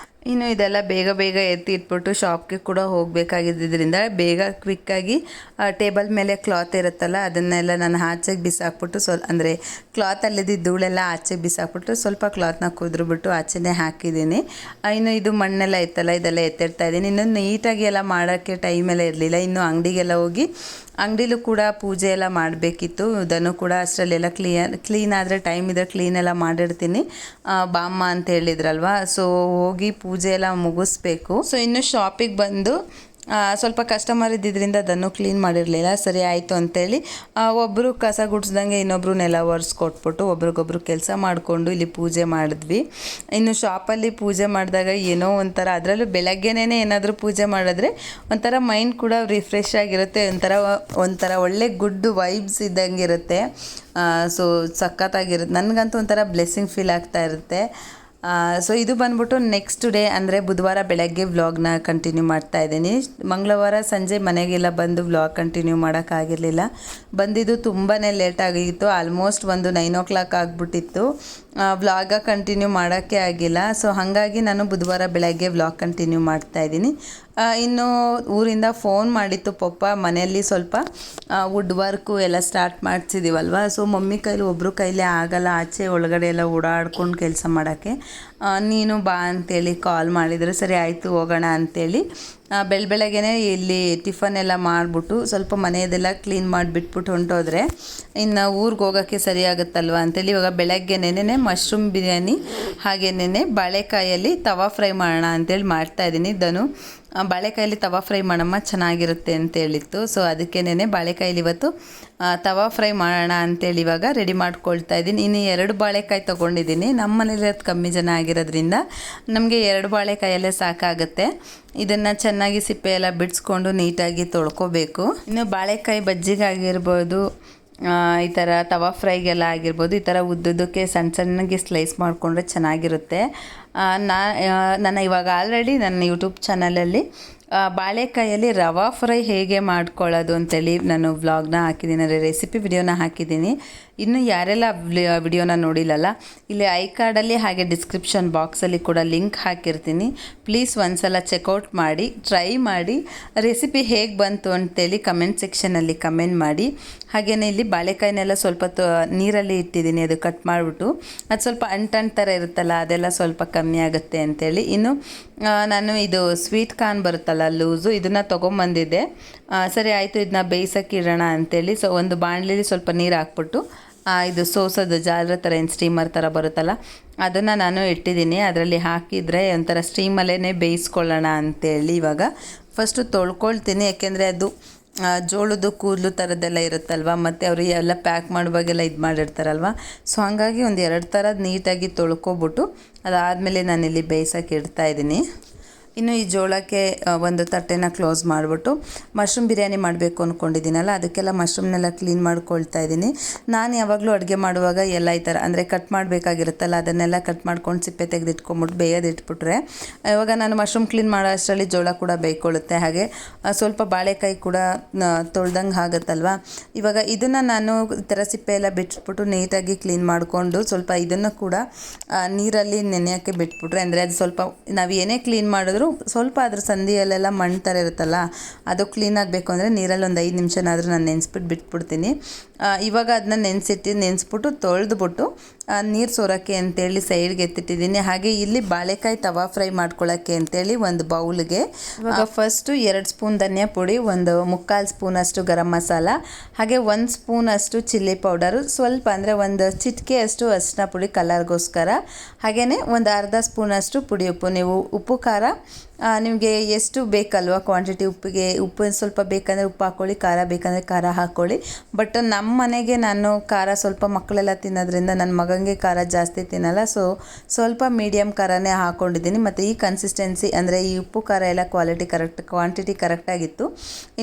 ಇನ್ನು ಇದೆಲ್ಲ ಬೇಗ ಬೇಗ ಎತ್ತಿ ಇಟ್ಬಿಟ್ಟು ಶಾಪ್ಗೆ ಕೂಡ ಹೋಗಬೇಕಾಗಿದ್ದರಿಂದ ಬೇಗ ಕ್ವಿಕ್ಕಾಗಿ ಟೇಬಲ್ ಮೇಲೆ ಕ್ಲಾತ್ ಇರುತ್ತಲ್ಲ ಅದನ್ನೆಲ್ಲ ನಾನು ಆಚೆಗೆ ಬಿಸಾಕ್ಬಿಟ್ಟು ಅಂದರೆ ಕ್ಲಾತಲ್ಲಿದ್ದು ಧೂಳೆಲ್ಲ ಆಚೆಗೆ ಬಿಸಾಕ್ಬಿಟ್ಟು ಸ್ವಲ್ಪ ಕ್ಲಾತ್ನ ಕುದ್ರುಬಿಟ್ಟು ಆಚೆನೇ ಹಾಕಿದ್ದೀನಿ. ಇನ್ನು ಇದು ಮಣ್ಣೆಲ್ಲ ಇತ್ತಲ್ಲ, ಇದೆಲ್ಲ ಎತ್ತಿಡ್ತಾ ಇದ್ದೀನಿ. ಇನ್ನು ನೀಟಾಗಿ ಎಲ್ಲ ಮಾಡೋಕ್ಕೆ ಟೈಮೆಲ್ಲ ಇರಲಿಲ್ಲ. ಇನ್ನು ಅಂಗಡಿಗೆಲ್ಲ ಹೋಗಿ ಅಂಗಡಿಲೂ ಕೂಡ ಪೂಜೆ ಎಲ್ಲ ಮಾಡಬೇಕಿತ್ತು. ಇದನ್ನು ಕೂಡ ಅಷ್ಟರಲ್ಲೆಲ್ಲ ಕ್ಲೀನ್ ಆದರೆ ಟೈಮ್ ಇದ್ದರೆ ಕ್ಲೀನೆಲ್ಲ ಮಾಡಿರ್ತೀನಿ ಬಾಮ್ಮ ಅಂತ ಹೇಳಿದ್ರಲ್ವ. ಸೊ ಹೋಗಿ ಪೂಜೆ ಎಲ್ಲ ಮುಗಿಸ್ಬೇಕು. ಸೊ ಇನ್ನು ಶಾಪಿಗೆ ಬಂದು ಸ್ವಲ್ಪ ಕಸ್ಟಮರ್ ಇದ್ದಿದ್ದರಿಂದ ಅದನ್ನು ಕ್ಲೀನ್ ಮಾಡಿರಲಿಲ್ಲ. ಸರಿ ಆಯಿತು ಅಂತೇಳಿ ಒಬ್ಬರು ಕಸ ಗುಡಿಸ್ದಂಗೆ ಇನ್ನೊಬ್ಬರು ನೆಲ ಒರೆಸ್ಕೊಟ್ಬಿಟ್ಟು ಒಬ್ರಿಗೊಬ್ರು ಕೆಲಸ ಮಾಡಿಕೊಂಡು ಇಲ್ಲಿ ಪೂಜೆ ಮಾಡಿದ್ವಿ. ಇನ್ನು ಶಾಪಲ್ಲಿ ಪೂಜೆ ಮಾಡಿದಾಗ ಏನೋ ಒಂಥರ, ಅದರಲ್ಲೂ ಬೆಳಗ್ಗೆನೇ ಏನಾದರೂ ಪೂಜೆ ಮಾಡಿದ್ರೆ ಒಂಥರ ಮೈಂಡ್ ಕೂಡ ರಿಫ್ರೆಶ್ ಆಗಿರುತ್ತೆ, ಒಂಥರ ಒಳ್ಳೆ ಗುಡ್ ವೈಬ್ಸ್ ಇದ್ದಂಗೆ ಇರುತ್ತೆ. ಸೊ ಸಖತ್ತಾಗಿರುತ್ತೆ. ನನಗಂತೂ ಒಂಥರ ಬ್ಲೆಸ್ಸಿಂಗ್ ಫೀಲ್ ಆಗ್ತಾ ಇರುತ್ತೆ. ಸೊ ಇದು ಬಂದ್ಬಿಟ್ಟು ನೆಕ್ಸ್ಟ್ ಡೇ ಅಂದರೆ ಬುಧವಾರ ಬೆಳಗ್ಗೆ ವ್ಲಾಗ್ನ ಕಂಟಿನ್ಯೂ ಮಾಡ್ತಾ ಇದ್ದೀನಿ. ಮಂಗಳವಾರ ಸಂಜೆ ಮನೆಗೆಲ್ಲ ಬಂದು ವ್ಲಾಗ್ ಕಂಟಿನ್ಯೂ ಮಾಡೋಕ್ಕಾಗಿರಲಿಲ್ಲ. ಬಂದಿದ್ದು ತುಂಬಾ ಲೇಟ್ ಆಗಿತ್ತು, ಆಲ್ಮೋಸ್ಟ್ ಒಂದು 9 o'clock ಆಗಿಬಿಟ್ಟಿತ್ತು. ವ್ಲಾಗ ಕಂಟಿನ್ಯೂ ಮಾಡೋಕ್ಕೆ ಆಗಿಲ್ಲ. ಸೊ ಹಾಗಾಗಿ ನಾನು ಬುಧವಾರ ಬೆಳಗ್ಗೆ ವ್ಲಾಗ್ ಕಂಟಿನ್ಯೂ ಮಾಡ್ತಾಯಿದ್ದೀನಿ. ಇನ್ನು ಊರಿಂದ ಫೋನ್ ಮಾಡಿತ್ತು ಪಪ್ಪ, ಮನೆಯಲ್ಲಿ ಸ್ವಲ್ಪ ವುಡ್ ವರ್ಕು ಎಲ್ಲ ಸ್ಟಾರ್ಟ್ ಮಾಡ್ತಿದ್ದೀವಲ್ವ. ಸೊ ಮಮ್ಮಿ ಕೈಲಿ ಒಬ್ಬರು ಕೈಲಿ ಆಗಲ್ಲ, ಆಚೆ ಒಳಗಡೆ ಎಲ್ಲ ಓಡಾಡ್ಕೊಂಡು ಕೆಲಸ ಮಾಡೋಕ್ಕೆ, ನೀನು ಬಾ ಅಂತೇಳಿ ಕಾಲ್ ಮಾಡಿದರು. ಸರಿ ಆಯಿತು ಹೋಗೋಣ ಅಂಥೇಳಿ ಬೆಳಗ್ಗೆನೇ ಇಲ್ಲಿ ಟಿಫನ್ ಎಲ್ಲ ಮಾಡಿಬಿಟ್ಟು ಸ್ವಲ್ಪ ಮನೆಯದೆಲ್ಲ ಕ್ಲೀನ್ ಮಾಡಿಬಿಟ್ಬಿಟ್ಟು ಹೊಂಟೋದ್ರೆ ಇನ್ನು ಊರಿಗೆ ಹೋಗೋಕ್ಕೆ ಸರಿ ಆಗುತ್ತಲ್ವ ಅಂತೇಳಿ ಇವಾಗ ಬೆಳಗ್ಗೆನೇ ಮಶ್ರೂಮ್ ಬಿರಿಯಾನಿ ಹಾಗೆಯೇ ಬಾಳೆಕಾಯಲ್ಲಿ ತವಾ ಫ್ರೈ ಮಾಡೋಣ ಅಂತೇಳಿ ಮಾಡ್ತಾಯಿದ್ದೀನಿ. ಬಾಳೆಕಾಯಲ್ಲಿ ತವಾ ಫ್ರೈ ಮಾಡಮ್ಮ ಚೆನ್ನಾಗಿರುತ್ತೆ ಅಂತೇಳಿತ್ತು. ಸೊ ಅದಕ್ಕೇನೆ ಬಾಳೆಕಾಯಲ್ಲಿ ಇವತ್ತು ತವಾ ಫ್ರೈ ಮಾಡೋಣ ಅಂತೇಳಿ ಇವಾಗ ರೆಡಿ ಮಾಡ್ಕೊಳ್ತಾ ಇದ್ದೀನಿ. ಇನ್ನು 2 ಬಾಳೆಕಾಯಿ ತೊಗೊಂಡಿದ್ದೀನಿ. ನಮ್ಮ ಮನೇಲಿ ಕಮ್ಮಿ ಜನ ಆಗಿರೋದ್ರಿಂದ ನಮಗೆ 2 ಬಾಳೆಕಾಯಲ್ಲೇ ಸಾಕಾಗುತ್ತೆ. ಇದನ್ನು ಚೆನ್ನಾಗಿ ಸಿಪ್ಪೆ ಎಲ್ಲ ಬಿಡಿಸ್ಕೊಂಡು ನೀಟಾಗಿ ತೊಳ್ಕೊಬೇಕು. ಇನ್ನು ಬಾಳೆಕಾಯಿ ಬಜ್ಜಿಗಾಗಿರ್ಬೋದು, ಈ ಥರ ತವಾ ಫ್ರೈಗೆಲ್ಲ ಆಗಿರ್ಬೋದು, ಈ ಥರ ಉದ್ದುದಕ್ಕೆ ಸಣ್ಣಗೆ ಸ್ಲೈಸ್ ಮಾಡಿಕೊಂಡ್ರೆ ಚೆನ್ನಾಗಿರುತ್ತೆ. ನಾನು ಇವಾಗ ಆಲ್ರೆಡಿ ನನ್ನ ಯೂಟ್ಯೂಬ್ ಚಾನಲಲ್ಲಿ ಬಾಳೆಕಾಯಲ್ಲಿ ರವಾ ಫ್ರೈ ಹೇಗೆ ಮಾಡ್ಕೊಳ್ಳೋದು ಅಂತೇಳಿ ನಾನು ವ್ಲಾಗ್ನ ಹಾಕಿದ್ದೀನಿ, ರೆಸಿಪಿ ವಿಡಿಯೋನ ಹಾಕಿದ್ದೀನಿ. ಇನ್ನು ಯಾರೆಲ್ಲ ವಿಡಿಯೋನ ನೋಡಿಲ್ಲಲ್ಲ, ಇಲ್ಲಿ ಐ ಕಾರ್ಡಲ್ಲಿ ಹಾಗೆ ಡಿಸ್ಕ್ರಿಪ್ಷನ್ ಬಾಕ್ಸಲ್ಲಿ ಕೂಡ ಲಿಂಕ್ ಹಾಕಿರ್ತೀನಿ. ಪ್ಲೀಸ್ ಒಂದ್ಸಲ ಚೆಕ್ಔಟ್ ಮಾಡಿ, ಟ್ರೈ ಮಾಡಿ, ರೆಸಿಪಿ ಹೇಗೆ ಬಂತು ಅಂತೇಳಿ ಕಮೆಂಟ್ ಸೆಕ್ಷನಲ್ಲಿ ಕಮೆಂಟ್ ಮಾಡಿ. ಹಾಗೆಯೇ ಇಲ್ಲಿ ಬಾಳೆಕಾಯಿನೆಲ್ಲ ಸ್ವಲ್ಪ ನೀರಲ್ಲಿ ಇಟ್ಟಿದ್ದೀನಿ, ಅದು ಕಟ್ ಮಾಡಿಬಿಟ್ಟು ಅದು ಸ್ವಲ್ಪ ಅಂಟು ಥರ ಇರುತ್ತಲ್ಲ ಅದೆಲ್ಲ ಸ್ವಲ್ಪ ಕಮ್ಮಿ ಆಗುತ್ತೆ ಅಂತೇಳಿ. ಇನ್ನು ನಾನು ಇದು ಸ್ವೀಟ್ ಕಾರ್ನ್ ಬರುತ್ತಲ್ಲ ಲೂಸು, ಇದನ್ನು ತೊಗೊಂಬಂದಿದ್ದೆ. ಸರಿ ಆಯಿತು ಇದನ್ನ ಬೇಯಿಸೋಕ್ಕೆ ಇಡೋಣ ಅಂತೇಳಿ ಸೊ ಒಂದು ಬಾಣಲಿಲಿ ಸ್ವಲ್ಪ ನೀರು ಹಾಕ್ಬಿಟ್ಟು ಇದು ಸೋಸೋದು ಜಾಲರ ಥರ ಏನು ಸ್ಟೀಮರ್ ಥರ ಬರುತ್ತಲ್ಲ ಅದನ್ನು ನಾನು ಇಟ್ಟಿದ್ದೀನಿ. ಅದರಲ್ಲಿ ಹಾಕಿದರೆ ಒಂಥರ ಸ್ಟೀಮಲ್ಲೇ ಬೇಯಿಸ್ಕೊಳ್ಳೋಣ ಅಂತೇಳಿ ಇವಾಗ ಫಸ್ಟು ತೊಳ್ಕೊಳ್ತೀನಿ. ಯಾಕೆಂದರೆ ಅದು ಜೋಳದ ಕೂದಲು ಥರದ್ದೆಲ್ಲ ಇರುತ್ತಲ್ವ, ಮತ್ತು ಅವರು ಎಲ್ಲ ಪ್ಯಾಕ್ ಮಾಡುವಾಗೆಲ್ಲ ಇದು ಮಾಡಿರ್ತಾರಲ್ವ. ಸೊ ಹಾಗಾಗಿ ಒಂದು 2 ಥರದ್ದು ನೀಟಾಗಿ ತೊಳ್ಕೊಬಿಟ್ಟು ಅದಾದಮೇಲೆ ನಾನಿಲ್ಲಿ ಬೇಯಿಸೋಕೆ ಇಡ್ತಾಯಿದ್ದೀನಿ. ಇನ್ನು ಈ ಜೋಳಕ್ಕೆ ಒಂದು ತಟ್ಟೆನ ಕ್ಲೋಸ್ ಮಾಡಿಬಿಟ್ಟು ಮಶ್ರೂಮ್ ಬಿರಿಯಾನಿ ಮಾಡಬೇಕು ಅಂದ್ಕೊಂಡಿದ್ದೀನಲ್ಲ, ಅದಕ್ಕೆಲ್ಲ ಮಶ್ರೂಮ್ನೆಲ್ಲ ಕ್ಲೀನ್ ಮಾಡ್ಕೊಳ್ತಾ ಇದ್ದೀನಿ. ನಾನು ಯಾವಾಗಲೂ ಅಡುಗೆ ಮಾಡುವಾಗ ಎಲ್ಲ ಈ ಥರ ಅಂದರೆ ಕಟ್ ಮಾಡಬೇಕಾಗಿರುತ್ತಲ್ಲ, ಅದನ್ನೆಲ್ಲ ಕಟ್ ಮಾಡ್ಕೊಂಡು ಸಿಪ್ಪೆ ತೆಗೆದಿಟ್ಕೊಂಬಿಟ್ಟು ಬೇಯೋದಿಟ್ಬಿಟ್ರೆ ಇವಾಗ ನಾನು ಮಶ್ರೂಮ್ ಕ್ಲೀನ್ ಮಾಡೋ ಅಷ್ಟರಲ್ಲಿ ಜೋಳ ಕೂಡ ಬೇಯ್ಕೊಳ್ಳುತ್ತೆ. ಹಾಗೆ ಸ್ವಲ್ಪ ಬಾಳೆಕಾಯಿ ಕೂಡ ತೊಳ್ದಂಗೆ ಆಗುತ್ತಲ್ವ. ಇವಾಗ ಇದನ್ನು ನಾನು ಈ ಥರ ಸಿಪ್ಪೆ ಎಲ್ಲ ಬಿಟ್ಬಿಟ್ಟು ನೀಟಾಗಿ ಕ್ಲೀನ್ ಮಾಡಿಕೊಂಡು ಸ್ವಲ್ಪ ಇದನ್ನು ಕೂಡ ನೀರಲ್ಲಿ ನೆನೆಯೋಕ್ಕೆ ಬಿಟ್ಬಿಟ್ರೆ, ಅಂದರೆ ಅದು ಸ್ವಲ್ಪ ನಾವು ಏನೇ ಕ್ಲೀನ್ ಮಾಡಿದ್ರು ಸ್ವಲ್ಪ ಅದ್ರ ಸಂದಿಯಲ್ಲೆಲ್ಲ ಮಣ್ಣು ಥರ ಇರುತ್ತಲ್ಲ, ಅದು ಕ್ಲೀನ್ ಆಗಬೇಕು ಅಂದರೆ ನೀರಲ್ಲಿ ಒಂದು 5 ನಿಮಿಷನಾದರೂ ನಾನು ಬಿಟ್ಬಿಡ್ತೀನಿ. ಇವಾಗ ಅದನ್ನ ನೆನೆಸ್ಬಿಟ್ಟು ತೊಳೆದ್ಬಿಟ್ಟು ನೀರು ಸೋರೋಕ್ಕೆ ಅಂತೇಳಿ ಸೈಡ್ಗೆ ಎತ್ತಿಟ್ಟಿದ್ದೀನಿ. ಹಾಗೆ ಇಲ್ಲಿ ಬಾಳೆಕಾಯಿ ತವಾ ಫ್ರೈ ಮಾಡ್ಕೊಳ್ಳೋಕ್ಕೆ ಅಂತೇಳಿ ಒಂದು ಬೌಲ್ಗೆ ಇವಾಗ ಫಸ್ಟು 2 ಸ್ಪೂನ್ ಧನಿಯಾ ಪುಡಿ, 1/4 ಸ್ಪೂನಷ್ಟು ಗರಂ ಮಸಾಲ, ಹಾಗೆ 1 ಸ್ಪೂನಷ್ಟು ಚಿಲ್ಲಿ ಪೌಡರು, ಸ್ವಲ್ಪ ಅಂದರೆ ಒಂದು ಚಿಟಿಕೆಯಷ್ಟು ಅರಿಶಿನ ಪುಡಿ ಕಲರ್ಗೋಸ್ಕರ, ಹಾಗೆಯೇ ಒಂದು ಅರ್ಧ ಸ್ಪೂನಷ್ಟು ಪುಡಿ ಉಪ್ಪು. ನೀವು ಉಪ್ಪು ಖಾರ ನಿಮಗೆ ಎಷ್ಟು ಬೇಕಲ್ವ ಕ್ವಾಂಟಿಟಿ, ಉಪ್ಪು ಸ್ವಲ್ಪ ಬೇಕಂದರೆ ಉಪ್ಪು ಹಾಕ್ಕೊಳ್ಳಿ, ಖಾರ ಬೇಕಂದರೆ ಖಾರ ಹಾಕ್ಕೊಳ್ಳಿ. ಬಟ್ ನಮ್ಮ ಮನೆಗೆ ನಾನು ಖಾರ ಸ್ವಲ್ಪ ಮಕ್ಕಳೆಲ್ಲ ತಿನ್ನೋದ್ರಿಂದ ನನ್ನ ಮಗನಿಗೆ ಖಾರ ಜಾಸ್ತಿ ತಿನ್ನಲ್ಲ, ಸೊ ಸ್ವಲ್ಪ ಮೀಡಿಯಮ್ ಖಾರನೇ ಹಾಕ್ಕೊಂಡಿದ್ದೀನಿ. ಮತ್ತು ಈ ಕನ್ಸಿಸ್ಟೆನ್ಸಿ ಅಂದರೆ ಈ ಉಪ್ಪು ಖಾರ ಎಲ್ಲ ಕ್ವಾಂಟಿಟಿ ಕರೆಕ್ಟಾಗಿತ್ತು.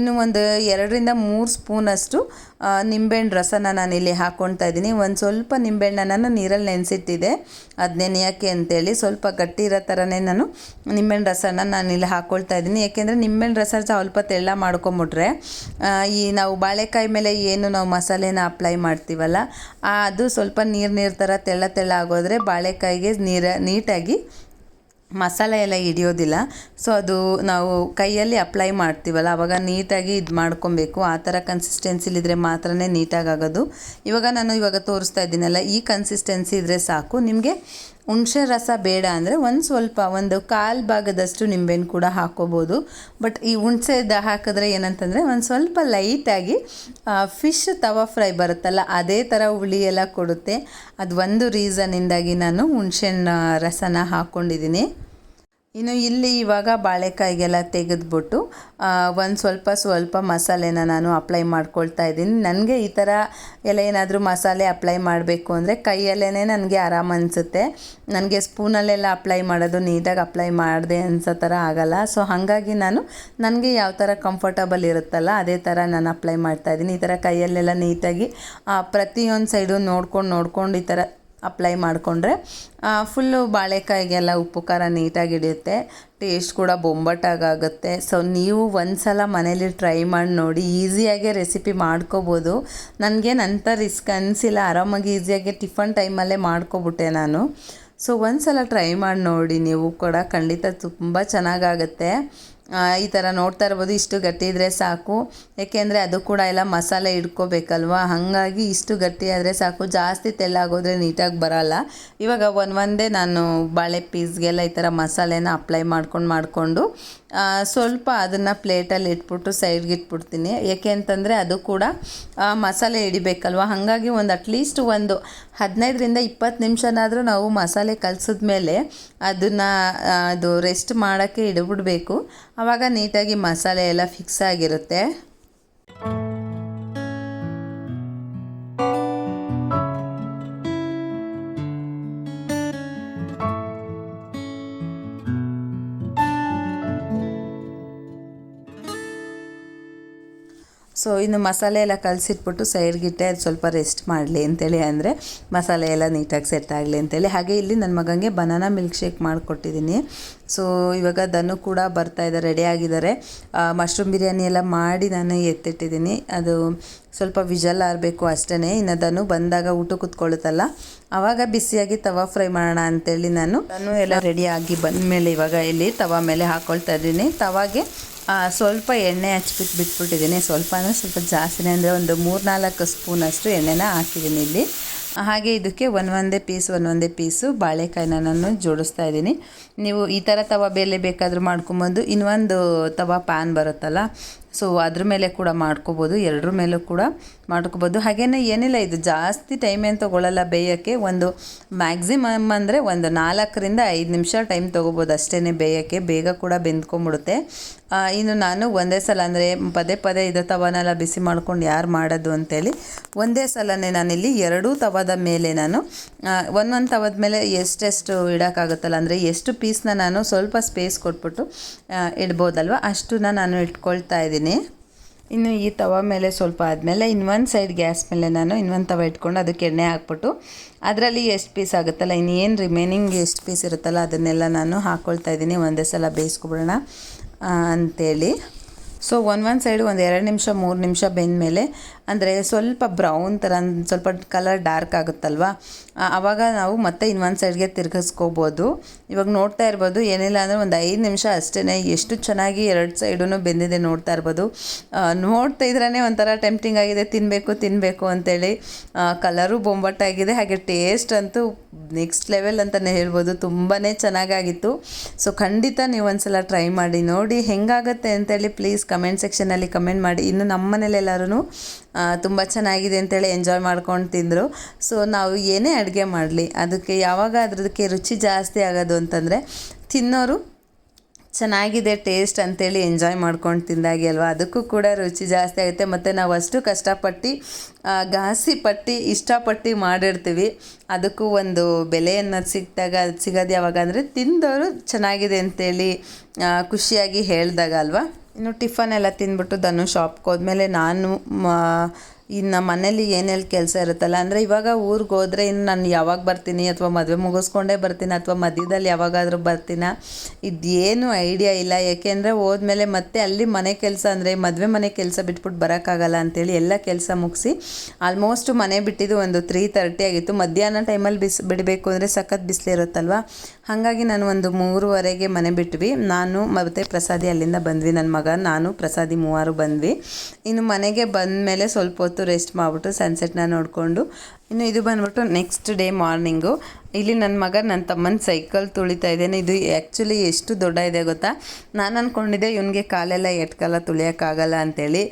ಇನ್ನು ಒಂದು 2-3 ಸ್ಪೂನಷ್ಟು ನಿಂಬೆಹಣ್ಣು ರಸನ ನಾನಿಲ್ಲಿ ಹಾಕ್ಕೊಳ್ತಾ ಇದ್ದೀನಿ. ಒಂದು ಸ್ವಲ್ಪ ನಿಂಬೆಹಣ್ಣನ್ನು ನೀರಲ್ಲಿ ನೆನೆಸಿಟ್ಟಿದೆ, ಅದು ನೆನೆಯೋಕ್ಕೆ ಅಂತೇಳಿ. ಸ್ವಲ್ಪ ಗಟ್ಟಿ ಇರೋ ಥರನೇ ನಾನು ನಿಂಬೆಹಣ್ಣು ರಸನ ನಾನಿಲ್ಲಿ ಹಾಕ್ಕೊಳ್ತಾ ಇದ್ದೀನಿ. ಏಕೆಂದರೆ ನಿಂಬೆಹಣ್ಣು ರಸ ಸ್ವಲ್ಪ ತೆಳ್ಳ ಮಾಡ್ಕೊಂಬಿಟ್ರೆ ಈ ನಾವು ಬಾಳೆಕಾಯಿ ಮೇಲೆ ಏನು ನಾವು ಮಸಾಲೆನ ಅಪ್ಲೈ ಮಾಡ್ತೀವಲ್ಲ, ಅದು ಸ್ವಲ್ಪ ನೀರು ಥರ ತೆಳ್ಳ ಆಗೋದ್ರೆ ಬಾಳೆಕಾಯಿಗೆ ನೀಟಾಗಿ ಮಸಾಲೆ ಎಲ್ಲ ಹಿಡಿಯೋದಿಲ್ಲ. ಸೊ ಅದು ನಾವು ಕೈಯಲ್ಲಿ ಅಪ್ಲೈ ಮಾಡ್ತೀವಲ್ಲ, ಆವಾಗ ನೀಟಾಗಿ ಇದು ಮಾಡ್ಕೊಬೇಕು. ಆ ಥರ ಕನ್ಸಿಸ್ಟೆನ್ಸಿಲಿದ್ರೆ ಮಾತ್ರ ನೀಟಾಗಿ ಆಗೋದು. ಇವಾಗ ತೋರಿಸ್ತಾ ಇದ್ದೀನಲ್ಲ, ಈ ಕನ್ಸಿಸ್ಟೆನ್ಸಿ ಇದ್ದರೆ ಸಾಕು. ನಿಮಗೆ ಹುಣಸೆ ರಸ ಬೇಡ ಅಂದರೆ ಒಂದು 1/4 ಭಾಗದಷ್ಟು ನಿಂಬೆಹಣ್ಣು ಕೂಡ ಹಾಕ್ಕೋಬೋದು. ಬಟ್ ಈ ಹುಣಸೆ ಹಾಕಿದ್ರೆ ಏನಂತಂದರೆ ಒಂದು ಸ್ವಲ್ಪ ಲೈಟಾಗಿ ಫಿಶ್ ತವಾ ಫ್ರೈ ಬರುತ್ತಲ್ಲ, ಅದೇ ಥರ ಹುಳಿ ಎಲ್ಲ ಕೊಡುತ್ತೆ. ಅದು ಒಂದು ರೀಸನ್ನಿಂದಾಗಿ ನಾನು ಹುಣಸೆಹಣ್ಣು ರಸನ ಹಾಕ್ಕೊಂಡಿದ್ದೀನಿ. ಇನ್ನು ಇಲ್ಲಿ ಇವಾಗ ಬಾಳೆಕಾಯಿಗೆಲ್ಲ ತೆಗೆದ್ಬಿಟ್ಟು ಒಂದು ಸ್ವಲ್ಪ ಮಸಾಲೆನ ನಾನು ಅಪ್ಲೈ ಮಾಡ್ಕೊಳ್ತಾ ಇದ್ದೀನಿ. ನನಗೆ ಈ ಥರ ಎಲ್ಲ ಏನಾದರೂ ಮಸಾಲೆ ಅಪ್ಲೈ ಮಾಡಬೇಕು ಅಂದರೆ ಕೈಯಲ್ಲೇ ನನಗೆ ಆರಾಮ ಅನಿಸುತ್ತೆ. ನನಗೆ ಸ್ಪೂನಲ್ಲೆಲ್ಲ ಅಪ್ಲೈ ಮಾಡೋದು ನೀಟಾಗಿ ಅಪ್ಲೈ ಮಾಡಿದೆ ಅನ್ಸೋ ಥರ ಆಗೋಲ್ಲ. ಸೊ ಹಾಗಾಗಿ ನನಗೆ ಯಾವ ಥರ ಕಂಫರ್ಟಬಲ್ ಇರುತ್ತಲ್ಲ ಅದೇ ಥರ ನಾನು ಅಪ್ಲೈ ಮಾಡ್ತಾಯಿದ್ದೀನಿ. ಈ ಥರ ಕೈಯಲ್ಲೆಲ್ಲ ನೀಟಾಗಿ ಪ್ರತಿಯೊಂದು ಸೈಡು ನೋಡ್ಕೊಂಡು ಈ ಥರ ಅಪ್ಲೈ ಮಾಡಿಕೊಂಡ್ರೆ ಫುಲ್ಲು ಬಾಳೆಕಾಯಿಗೆಲ್ಲ ಉಪ್ಪು ಖಾರ ನೀಟಾಗಿ ಹಿಡಿಯುತ್ತೆ. ಟೇಸ್ಟ್ ಕೂಡ ಬೊಂಬಾಟಾಗುತ್ತೆ. ಸೊ ನೀವು ಒಂದು ಸಲ ಮನೇಲಿ ಟ್ರೈ ಮಾಡಿ ನೋಡಿ, ಈಸಿಯಾಗೆ ರೆಸಿಪಿ ಮಾಡ್ಕೋಬೋದು. ನನಗೇನು ಅಂಥ ರಿಸ್ಕ್ ಅನಿಸಿಲ್ಲ, ಆರಾಮಾಗಿ ಈಸಿಯಾಗಿ ಟಿಫನ್ ಟೈಮಲ್ಲೇ ಮಾಡ್ಕೊಬಿಟ್ಟೆ ನಾನು. ಸೊ ಒಂದು ಸಲ ಟ್ರೈ ಮಾಡಿ ನೋಡಿ, ನೀವು ಕೂಡ ಖಂಡಿತ ತುಂಬ ಚೆನ್ನಾಗಾಗುತ್ತೆ. ಈ ಥರ ನೋಡ್ತಾ ಇರ್ಬೋದು, ಇಷ್ಟು ಗಟ್ಟಿ ಇದ್ದರೆ ಸಾಕು. ಏಕೆಂದರೆ ಅದು ಕೂಡ ಎಲ್ಲ ಮಸಾಲೆ ಹಿಡ್ಕೋಬೇಕಲ್ವ, ಹಾಗಾಗಿ ಇಷ್ಟು ಗಟ್ಟಿ ಆದರೆ ಸಾಕು. ಜಾಸ್ತಿ ತೆಳ್ಳಾಗೋದ್ರೆ ನೀಟಾಗಿ ಬರೋಲ್ಲ. ಇವಾಗ ಒಂದೇ ನಾನು ಬಾಳೆ ಪೀಸ್ಗೆಲ್ಲ ಈ ಥರ ಮಸಾಲೆನ ಅಪ್ಲೈ ಮಾಡ್ಕೊಂಡು ಸ್ವಲ್ಪ ಅದನ್ನು ಪ್ಲೇಟಲ್ಲಿ ಇಟ್ಬಿಟ್ಟು ಸೈಡ್ಗೆ ಇಟ್ಬಿಡ್ತೀನಿ. ಏಕೆ ಅಂತಂದರೆ ಅದು ಕೂಡ ಮಸಾಲೆ ಹಿಡಿಬೇಕಲ್ವ, ಹಾಗಾಗಿ ಅಟ್ಲೀಸ್ಟ್ 15-20 ನಿಮಿಷನಾದರೂ ನಾವು ಮಸಾಲೆ ಕಲಸಿದ್ಮೇಲೆ ಅದು ರೆಸ್ಟ್ ಮಾಡೋಕ್ಕೆ ಇಡ್ಬಿಡಬೇಕು. ಆವಾಗ ನೀಟಾಗಿ ಮಸಾಲೆ ಎಲ್ಲ ಫಿಕ್ಸ್ ಆಗಿರುತ್ತೆ. ಸೊ ಇನ್ನು ಮಸಾಲೆ ಎಲ್ಲ ಕಲಸಿಟ್ಬಿಟ್ಟು ಸೈಡ್ಗಿಟ್ಟೆ, ಅದು ಸ್ವಲ್ಪ ರೆಸ್ಟ್ ಮಾಡಲಿ ಅಂತೇಳಿ, ಅಂದರೆ ಮಸಾಲೆ ಎಲ್ಲ ನೀಟಾಗಿ ಸೆಟ್ ಆಗಲಿ ಅಂತೇಳಿ. ಹಾಗೆ ಇಲ್ಲಿ ನನ್ನ ಮಗನಿಗೆ ಬನಾನಾ ಮಿಲ್ಕ್ ಶೇಕ್ ಮಾಡಿಕೊಟ್ಟಿದ್ದೀನಿ. ಸೊ ಇವಾಗ ಧನು ಕೂಡ ಬರ್ತಾಯಿದ್ದಾರೆ, ರೆಡಿ ಆಗಿದ್ದಾರೆ. ಮಶ್ರೂಮ್ ಬಿರಿಯಾನಿ ಎಲ್ಲ ಮಾಡಿ ನಾನು ಎತ್ತಿಟ್ಟಿದ್ದೀನಿ. ಅದು ಸ್ವಲ್ಪ ವಿಜಲ್ ಆರಬೇಕು ಅಷ್ಟೇ. ಇನ್ನು ಧನು ಬಂದಾಗ ಊಟ ಕೂತ್ಕೊಳ್ಳುತ್ತಲ್ಲ, ಆವಾಗ ಬಿಸಿಯಾಗಿ ತವಾ ಫ್ರೈ ಮಾಡೋಣ ಅಂತೇಳಿ ನಾನು ಎಲ್ಲ ರೆಡಿಯಾಗಿ ಬಂದಮೇಲೆ ಇವಾಗ ಇಲ್ಲಿ ತವಾ ಮೇಲೆ ಹಾಕ್ಕೊಳ್ತಾ ಇದ್ದೀನಿ. ತವಾಗೆ ಸ್ವಲ್ಪ ಎಣ್ಣೆ ಬಿಟ್ಬಿಟ್ಟಿದ್ದೀನಿ. ಸ್ವಲ್ಪ ಅಂದರೆ ಸ್ವಲ್ಪ ಜಾಸ್ತಿನೇ, ಅಂದರೆ ಒಂದು 3-4 ಸ್ಪೂನಷ್ಟು ಎಣ್ಣೆನ ಹಾಕಿದ್ದೀನಿ ಇಲ್ಲಿ. ಹಾಗೆ ಇದಕ್ಕೆ ಒಂದೊಂದೇ ಪೀಸು ಬಾಳೆಕಾಯಿನ ನಾನು ಜೋಡಿಸ್ತಾ ಇದ್ದೀನಿ. ನೀವು ಈ ಥರ ತವಾ ಬೇಲೆ ಬೇಕಾದರೂ ಮಾಡ್ಕೊಬೋದು. ಇನ್ನೊಂದು ತವಾ ಪ್ಯಾನ್ ಬರುತ್ತಲ್ಲ, ಸೊ ಅದ್ರ ಮೇಲೆ ಕೂಡ ಮಾಡ್ಕೋಬೋದು, ಎರಡರ ಮೇಲೂ ಕೂಡ ಮಾಡ್ಕೋಬೋದು. ಹಾಗೆಯೇ ಏನಿಲ್ಲ, ಇದು ಜಾಸ್ತಿ ಟೈಮ್ ಏನು ತೊಗೊಳ್ಳಲ್ಲ ಬೇಯೋಕ್ಕೆ. ಮ್ಯಾಕ್ಸಿಮಮ್ ಅಂದರೆ 4-5 ನಿಮಿಷ ಟೈಮ್ ತೊಗೋಬೋದು ಅಷ್ಟೇ ಬೇಯೋಕ್ಕೆ. ಬೇಗ ಕೂಡ ಬೆಂದ್ಕೊಂಬಿಡುತ್ತೆ. ಇನ್ನು ನಾನು ಒಂದೇ ಸಲ ಅಂದರೆ ಪದೇ ಪದೇ ಇದು ತವನೆಲ್ಲ ಬಿಸಿ ಮಾಡ್ಕೊಂಡು ಯಾರು ಮಾಡೋದು ಅಂತೇಳಿ ಒಂದೇ ಸಲನೇ ನಾನಿಲ್ಲಿ ಎರಡೂ ತವದ ಮೇಲೆ ನಾನು ಒಂದೊಂದು ತವದ ಮೇಲೆ ಎಷ್ಟೆಷ್ಟು ಇಡೋಕ್ಕಾಗುತ್ತಲ್ಲ ಅಂದರೆ ಎಷ್ಟು ಪೀಸ್ನ ನಾನು ಸ್ವಲ್ಪ ಸ್ಪೇಸ್ ಕೊಟ್ಬಿಟ್ಟು ಇಡ್ಬೋದಲ್ವ ಅಷ್ಟನ್ನ ನಾನು ಇಟ್ಕೊಳ್ತಾ ಇದ್ದೀನಿ. ಇನ್ನು ಈ ತವ ಮೇಲೆ ಸ್ವಲ್ಪ ಆದಮೇಲೆ ಇನ್ನೊಂದು ಸೈಡ್ ಗ್ಯಾಸ್ ಮೇಲೆ ನಾನು ಇನ್ನೊಂದು ತವ ಇಟ್ಕೊಂಡು ಅದಕ್ಕೆ ಎಣ್ಣೆ ಹಾಕ್ಬಿಟ್ಟು ಅದರಲ್ಲಿ ಎಷ್ಟು ಪೀಸ್ ಆಗುತ್ತಲ್ಲ ಇನ್ನೇನು ರಿಮೈನಿಂಗ್ ಎಷ್ಟು ಪೀಸ್ ಇರುತ್ತಲ್ಲ ಅದನ್ನೆಲ್ಲ ನಾನು ಹಾಕ್ಕೊಳ್ತಾ ಇದ್ದೀನಿ. ಒಂದೇ ಸಲ ಬೇಯಿಸ್ಕೊಬಿಡೋಣ ಅಂಥೇಳಿ. ಸೊ ಒಂದು ಸೈಡು ಒಂದು 2 ನಿಮಿಷ 3 ನಿಮಿಷ ಬೆಂದಮೇಲೆ ಅಂದರೆ ಸ್ವಲ್ಪ ಬ್ರೌನ್ ಥರ ಸ್ವಲ್ಪ ಕಲರ್ ಡಾರ್ಕ್ ಆಗುತ್ತಲ್ವ, ಆವಾಗ ನಾವು ಮತ್ತೆ ಇನ್ನೊಂದು ಸೈಡ್ಗೆ ತಿರ್ಗಿಸ್ಕೋಬೋದು. ಇವಾಗ ನೋಡ್ತಾ ಇರ್ಬೋದು ಏನಿಲ್ಲ ಅಂದರೆ ಒಂದು 5 ನಿಮಿಷ ಅಷ್ಟೇ, ಎಷ್ಟು ಚೆನ್ನಾಗಿ 2 ಸೈಡೂ ಬೆಂದಿದೆ ನೋಡ್ತಾ ಇರ್ಬೋದು. ನೋಡ್ತಾ ಇದ್ರೇ ಒಂಥರ ಟೆಂಪ್ಟಿಂಗ್ ಆಗಿದೆ, ತಿನ್ನಬೇಕು ಅಂತೇಳಿ. ಕಲರು ಬೊಂಬಟ್ಟಾಗಿದೆ, ಹಾಗೆ ಟೇಸ್ಟ್ ಅಂತೂ ನೆಕ್ಸ್ಟ್ ಲೆವೆಲ್ ಅಂತಲೇ ಹೇಳ್ಬೋದು. ತುಂಬಾ ಚೆನ್ನಾಗಾಗಿತ್ತು. ಸೊ ಖಂಡಿತ ನೀವು ಒಂದ್ಸಲ ಟ್ರೈ ಮಾಡಿ ನೋಡಿ ಹೆಂಗಾಗತ್ತೆ ಅಂತೇಳಿ ಪ್ಲೀಸ್ ಕಮೆಂಟ್ ಸೆಕ್ಷನಲ್ಲಿ ಕಮೆಂಟ್ ಮಾಡಿ. ಇನ್ನು ನಮ್ಮ ಮನೇಲಿ ಎಲ್ಲರೂ ತುಂಬ ಚೆನ್ನಾಗಿದೆ ಅಂತೇಳಿ ಎಂಜಾಯ್ ಮಾಡ್ಕೊಂಡು ತಿಂದರು. ಸೊ ನಾವು ಏನೇ ಅಡುಗೆ ಮಾಡಲಿ ಅದಕ್ಕೆ ಯಾವಾಗ ಅದಕ್ಕೆ ರುಚಿ ಜಾಸ್ತಿ ಆಗೋದು ಅಂತಂದರೆ ತಿನ್ನೋರು ಚೆನ್ನಾಗಿದೆ ಟೇಸ್ಟ್ ಅಂತೇಳಿ ಎಂಜಾಯ್ ಮಾಡ್ಕೊಂಡು ತಿಂದಾಗೆ ಅಲ್ವಾ, ಅದಕ್ಕೂ ಕೂಡ ರುಚಿ ಜಾಸ್ತಿ ಆಗುತ್ತೆ. ಮತ್ತು ನಾವು ಅಷ್ಟು ಕಷ್ಟಪಟ್ಟು ಘಾಸಿಪಟ್ಟು ಇಷ್ಟಪಟ್ಟು ಮಾಡಿರ್ತೀವಿ, ಅದಕ್ಕೂ ಒಂದು ಬೆಲೆ ಅನ್ನೋದು ಅದು ಸಿಗೋದು ಯಾವಾಗ ಅಂದರೆ ತಿಂದವರು ಚೆನ್ನಾಗಿದೆ ಅಂತೇಳಿ ಖುಷಿಯಾಗಿ ಹೇಳಿದಾಗ ಅಲ್ವಾ. ಇನ್ನು ಟಿಫನ್ ಎಲ್ಲ ತಿಂದ್ಬಿಟ್ಟು ಧನು ಶಾಪ್ಗೆ ಹೋದ್ಮೇಲೆ ನಾನು ಇನ್ನು ಮನೇಲಿ ಏನೆಲ್ಲ ಕೆಲಸ ಇರುತ್ತಲ್ಲ ಅಂದರೆ ಇವಾಗ ಊರಿಗೆ ಹೋದರೆ ಇನ್ನು ನಾನು ಯಾವಾಗ ಬರ್ತೀನಿ ಅಥವಾ ಮದುವೆ ಮುಗಿಸ್ಕೊಂಡೇ ಬರ್ತೀನಿ ಅಥವಾ ಮಧ್ಯದಲ್ಲಿ ಯಾವಾಗಾದರೂ ಬರ್ತೀನ ಇದೇನು ಐಡಿಯಾ ಇಲ್ಲ. ಯಾಕೆಂದರೆ ಹೋದ್ಮೇಲೆ ಮತ್ತೆ ಅಲ್ಲಿ ಮನೆ ಕೆಲಸ ಅಂದರೆ ಮದುವೆ ಮನೆ ಕೆಲಸ ಬಿಟ್ಬಿಟ್ಟು ಬರೋಕ್ಕಾಗಲ್ಲ ಅಂಥೇಳಿ ಎಲ್ಲ ಕೆಲಸ ಮುಗಿಸಿ ಆಲ್ಮೋಸ್ಟ್ ಮನೆ ಬಿಟ್ಟಿದ್ದು ಒಂದು 3:30 ಆಗಿತ್ತು. ಮಧ್ಯಾಹ್ನ ಟೈಮಲ್ಲಿ ಬಿಡಬೇಕು ಅಂದರೆ ಸಖತ್ ಬಿಸಿಲಿರುತ್ತಲ್ವ, ಹಾಗಾಗಿ ನಾನು ಒಂದು 3:15ಗೆ ಮನೆ ಬಿಟ್ವಿ. ನಾನು ಮತ್ತು ಪ್ರಸಾದಿ ಅಲ್ಲಿಂದ ಬಂದ್ವಿ, ನನ್ನ ಮಗ ನಾನು ಪ್ರಸಾದಿ 3 ಬಂದ್ವಿ. ಇನ್ನು ಮನೆಗೆ ಬಂದ ಮೇಲೆ ಸ್ವಲ್ಪ ಹೊತ್ತು ರೆಸ್ಟ್ ಮಾಡಿಬಿಟ್ಟು ಸನ್ಸೆಟ್ನ ನೋಡಿಕೊಂಡು ಇನ್ನು ಇದು ಬಂದ್ಬಿಟ್ಟು ನೆಕ್ಸ್ಟ್ ಡೇ ಮಾರ್ನಿಂಗು. ಇಲ್ಲಿ ನನ್ನ ಮಗ ನನ್ನ ತಮ್ಮನ ಸೈಕಲ್ ತುಳಿತಾ ಇದ್ದೇನೆ. ಇದು ಆ್ಯಕ್ಚುಲಿ ಎಷ್ಟು ದೊಡ್ಡ ಇದೆ ಗೊತ್ತಾ, ನಾನು ಅಂದ್ಕೊಂಡಿದ್ದೆ ಇವನಿಗೆ ಕಾಲೆಲ್ಲ ಎಟ್ಕಲ್ಲ ತುಳಿಯೋಕ್ಕಾಗಲ್ಲ ಅಂಥೇಳಿ.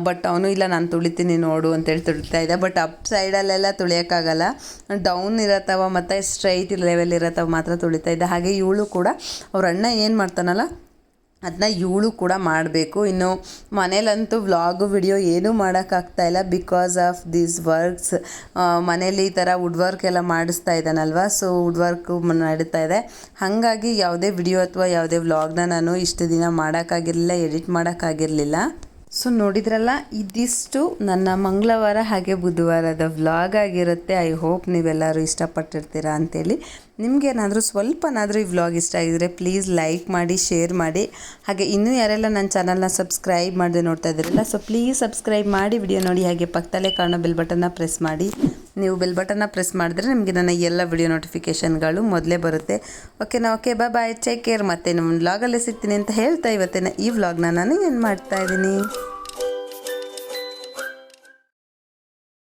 ಬಟ್ ಅವನು ಇಲ್ಲ ನಾನು ತುಳಿತೀನಿ ನೋಡು ಅಂತೇಳಿ ತುಳಿತಾ ಇದ್ದೆ. ಬಟ್ ಅಪ್ ಸೈಡಲ್ಲೆಲ್ಲ ತುಳಿಯೋಕ್ಕಾಗಲ್ಲ, ಡೌನ್ ಇರತ್ತವ ಮತ್ತು ಸ್ಟ್ರೈಟ್ ಲೆವೆಲ್ ಇರತ್ತವ ಮಾತ್ರ ತುಳಿತಾ ಇದ್ದೆ. ಹಾಗೆ ಇವಳು ಕೂಡ ಅವ್ರ ಅಣ್ಣ ಏನು ಮಾಡ್ತಾನಲ್ಲ ಅದನ್ನ ಇವಳು ಕೂಡ ಮಾಡಬೇಕು. ಇನ್ನು ಮನೇಲಂತೂ ವ್ಲಾಗು ವಿಡಿಯೋ ಏನೂ ಮಾಡೋಕ್ಕಾಗ್ತಾಯಿಲ್ಲ ಬಿಕಾಸ್ ಆಫ್ ದೀಸ್ ವರ್ಕ್ಸ್. ಮನೇಲಿ ಈ ಥರ ವುಡ್ ವರ್ಕ್ ಎಲ್ಲ ಮಾಡಿಸ್ತಾ ಇದ್ದಾನಲ್ವ, ಸೊ ವುಡ್ ವರ್ಕು ನಡೀತಾ ಇದೆ. ಹಾಗಾಗಿ ಯಾವುದೇ ವಿಡಿಯೋ ಅಥವಾ ಯಾವುದೇ ವ್ಲಾಗ್ನ ನಾನು ಇಷ್ಟು ದಿನ ಮಾಡೋಕ್ಕಾಗಿರಲಿಲ್ಲ, ಎಡಿಟ್ ಮಾಡೋಕ್ಕಾಗಿರಲಿಲ್ಲ. ಸೊ ನೋಡಿದ್ರಲ್ಲ, ಇದಿಷ್ಟು ನನ್ನ ಮಂಗಳವಾರ ಹಾಗೆ ಬುಧವಾರದ ವ್ಲಾಗ್ ಆಗಿರುತ್ತೆ. ಐ ಹೋಪ್ ನೀವೆಲ್ಲರೂ ಇಷ್ಟಪಟ್ಟಿರ್ತೀರಾ ಅಂಥೇಳಿ. ನಿಮಗೇನಾದರೂ ಸ್ವಲ್ಪನಾದರೂ ಈ ವ್ಲಾಗ್ ಇಷ್ಟ ಆಗಿದರೆ ಪ್ಲೀಸ್ ಲೈಕ್ ಮಾಡಿ, ಶೇರ್ ಮಾಡಿ. ಹಾಗೆ ಇನ್ನೂ ಯಾರೆಲ್ಲ ನನ್ನ ಚಾನಲ್ನ ಸಬ್ಸ್ಕ್ರೈಬ್ ಮಾಡದೆ ನೋಡ್ತಾ ಇದ್ದೀರಲ್ಲ, ಸೊ ಪ್ಲೀಸ್ ಸಬ್ಸ್ಕ್ರೈಬ್ ಮಾಡಿ ವಿಡಿಯೋ ನೋಡಿ. ಹಾಗೆ ಪಕ್ಕದಲ್ಲೇ ಕಾಣೋ ಬೆಲ್ ಬಟನ್ನ ಪ್ರೆಸ್ ಮಾಡಿ. ನೀವು ಬೆಲ್ ಬಟನ್ನ ಪ್ರೆಸ್ ಮಾಡಿದ್ರೆ ನಿಮಗೆ ನನ್ನ ಎಲ್ಲ ವಿಡಿಯೋ ನೋಟಿಫಿಕೇಷನ್ಗಳು ಮೊದಲೇ ಬರುತ್ತೆ. Okay bye, take care. ಮತ್ತೆ ನಮ್ಮ ವ್ಲಾಗಲ್ಲೇ ಸಿಗ್ತೀನಿ ಅಂತ ಹೇಳ್ತಾ ಇವತ್ತಿನ ಈ ವ್ಲಾಗ್ನ ನಾನು ಏನು ಮಾಡ್ತಾಯಿದ್ದೀನಿ.